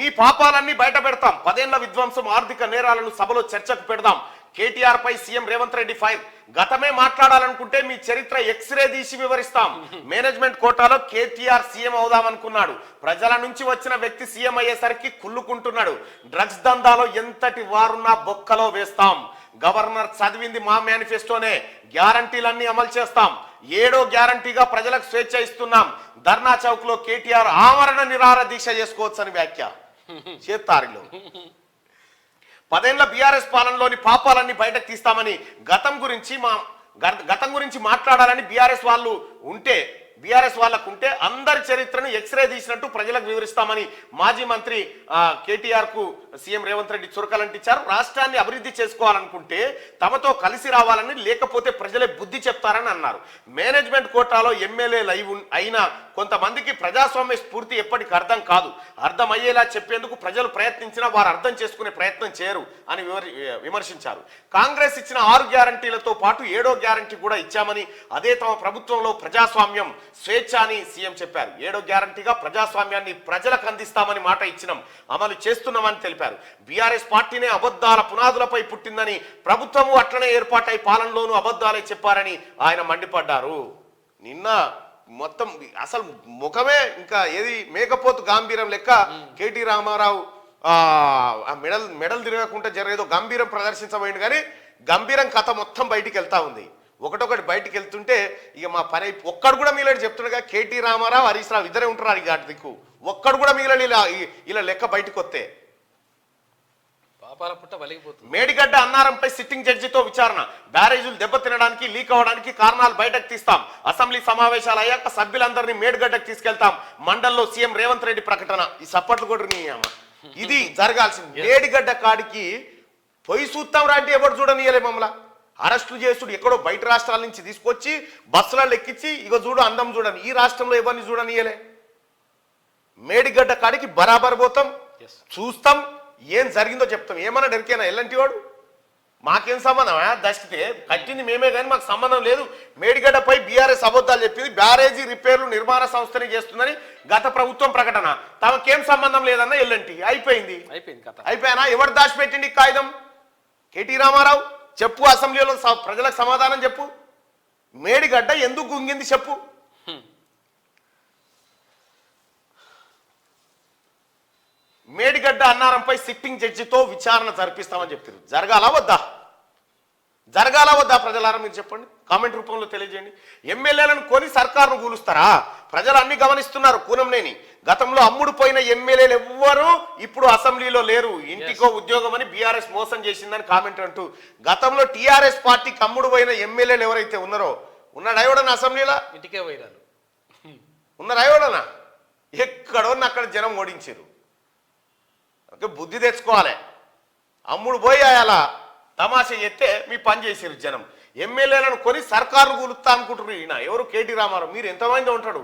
మీ పాపాలన్నీ బయట పెడతాం, 10 ఏళ్ల విధ్వంసం ఆర్థిక నేరాలను సభలో చర్చకు పెడదాం. కేటీఆర్ పై సీఎం రేవంత్ రెడ్డి ఫైర్. గతమే మాట్లాడాలనుకుంటే మీ చరిత్ర ఎక్స్రే తీసి వివరిస్తాం. మేనేజ్మెంట్ కోటాలో కేటీఆర్ సీఎం అవుదామనుకున్నాడు. ప్రజల నుంచి వచ్చిన వ్యక్తి సీఎం అయ్యేసరికి కుళ్ళుకుంటున్నాడు. డ్రగ్స్ దందాలో ఎంతటి వారున్నా బొక్కలో వేస్తాం. గవర్నర్ చదివింది మా మేనిఫెస్టోనే, గ్యారంటీలన్నీ అమలు చేస్తాం. 7వ గ్యారంటీగా ప్రజలకు స్వేచ్ఛ ఇస్తున్నాం. ధర్నా చౌక్ లో కేటీఆర్ ఆమరణ నిరాహార దీక్ష చేసుకోవచ్చని వ్యాఖ్య చేస్తారిలో. 10 ఏళ్ల బీఆర్ఎస్ పాలనలోని పాపాలన్నీ బయటకు తీస్తామని గతం గురించి మాట్లాడాలని బీఆర్ఎస్ వాళ్ళకు ఉంటే అందరి చరిత్రను ఎక్స్రే తీసినట్టు ప్రజలకు వివరిస్తామని మాజీ మంత్రి కేటీఆర్ కు సీఎం రేవంత్ రెడ్డి చురకలంటించారు. రాష్ట్రాన్ని అభివృద్ధి చేసుకోవాలనుకుంటే తమతో కలిసి రావాలని, లేకపోతే ప్రజలే బుద్ధి చెప్తారని అన్నారు. మేనేజ్మెంట్ కోటాలో ఎమ్మెల్యేలు అయినా కొంతమందికి ప్రజాస్వామ్య స్ఫూర్తి ఎప్పటికీ అర్థం కాదు. అర్థమయ్యేలా చెప్పేందుకు ప్రజలు ప్రయత్నించినా వారు అర్థం చేసుకునే ప్రయత్నం చేయరు అని విమర్శించారు. కాంగ్రెస్ ఇచ్చిన 6 గ్యారంటీలతో పాటు 7వ గ్యారంటీ కూడా ఇచ్చామని, అదే తమ ప్రభుత్వంలో ప్రజాస్వామ్యం, స్వేచ్ఛ అని సీఎం చెప్పారు. 7వ గ్యారంటీగా ప్రజాస్వామ్యాన్ని ప్రజలకు అందిస్తామని మాట ఇచ్చినాం, అమలు చేస్తున్నామని తెలిపారు. బీఆర్ఎస్ పార్టీనే అబద్ధాల పునాదులపై పుట్టిందని, ప్రభుత్వము అట్లనే ఏర్పాటై పాలనలోనూ అబద్ధాలే చెప్పారని ఆయన మండిపడ్డారు. నిన్న మొత్తం అసలు ముఖమే ఇంకా ఏది మేకపోతు గాంభీరం లెక్క కేటీ రామారావు మెడల్ తిరగకుండా జరిగేదో గంభీరం ప్రదర్శించబోయింది. కానీ గంభీరం కథ మొత్తం బయటికి వెళ్తా ఉంది. ఒకటొకటి బయటికి వెళ్తుంటే ఇక మా పని ఒక్కడు కూడా మిగిలిన చెప్తున్నాడుగా, కేటీ రామారావు, హరీష్ రావు ఇద్దరే ఉంటారు అది గాటి దిక్కు. ఒక్కడు కూడా మిగిలిన ఇలా లెక్క బయటకు వస్తే మేడిగడ్డ అన్నారంపై సిట్టింగ్ జడ్జితో విచారణ. బ్యారేజీలు దెబ్బతినడానికి, లీక్ అవడానికి కారణాలు బయటకు తీస్తాం. అసెంబ్లీ సమావేశాలు అయ్యాక సభ్యులందరినీ మేడిగడ్డకు తీసుకెళ్తాం. మండల్లో సీఎం రేవంత్ రెడ్డి ప్రకటన. ఈ సప్పట్లు కూడా ఇది జరగాల్సింది. మేడిగడ్డ కాడికి పొయ్యి సూత్తం రాంటి ఎవరు చూడనియలే, మమ్మల్ని అరెస్టు చేసుడు ఎక్కడో బయట రాష్ట్రాల నుంచి తీసుకొచ్చి బస్సులలో ఎక్కించి ఇక చూడు అందం చూడని. ఈ రాష్ట్రంలో ఎవరిని చూడనియలే. మేడిగడ్డ కాడికి బరాబర్ పోతాం, చూస్తాం, ఏం జరిగిందో చెప్తాం. ఏమన్నా డరికేనా ఎల్లంటి వాడు? మాకేం సంబంధం? దశకితే కట్టింది మేమే కానీ మాకు సంబంధం లేదు. మేడిగడ్డపై బీఆర్ఎస్ అబద్ధాలు చెప్పింది, బ్యారేజీ రిపేర్లు నిర్మాణ సంస్థని చేస్తుందని గత ప్రభుత్వం ప్రకటన. తమకేం సంబంధం లేదన్న ఎల్లంటి. అయిపోయినా ఎవరు దాచిపెట్టింది కాగితం? కేటీ రామారావు చెప్పు, అసెంబ్లీలో ప్రజలకు సమాధానం చెప్పు. మేడిగడ్డ ఎందుకు గుంగింది చెప్పు. మేడిగడ్డ అన్నారంపై సిట్టింగ్ జడ్జితో విచారణ జరిపిస్తామని చెప్తారు. జరగాలా వద్దా ప్రజలారా మీరు చెప్పండి, కామెంట్ రూపంలో తెలియజేయండి. ఎమ్మెల్యేలను కొని సర్కారును కూలుస్తారా? ప్రజలు అన్ని గమనిస్తున్నారు. కూనంనేని గతంలో అమ్ముడుపోయిన ఎమ్మెల్యేలు ఎవ్వరూ ఇప్పుడు అసెంబ్లీలో లేరు. ఇంటికో ఉద్యోగం అని బీఆర్ఎస్ మోసం చేసిందని కామెంట్ అంటూ, గతంలో టీఆర్ఎస్ పార్టీకి అమ్ముడు పోయిన ఎమ్మెల్యేలు ఎవరైతే ఉన్నారో, ఉన్నాడా ఎవడన్నా అసెంబ్లీలో? ఇంటికే పోయినారు. ఉన్నారా ఎవడన్నా? ఎక్కడో అక్కడ జనం ఓడించారు. బుద్ధి తెచ్చుకోవాలి. అమ్ముడు పోయి అలా తమాషా చెప్తే మీ పని చేసారు జనం. ఎమ్మెల్యేలను కొని సర్కారు కూలుస్తా అనుకుంటున్నారు. ఈయన ఎవరు? కేటీ రామారావు. మీరు ఎంతమంది ఉంటాడు?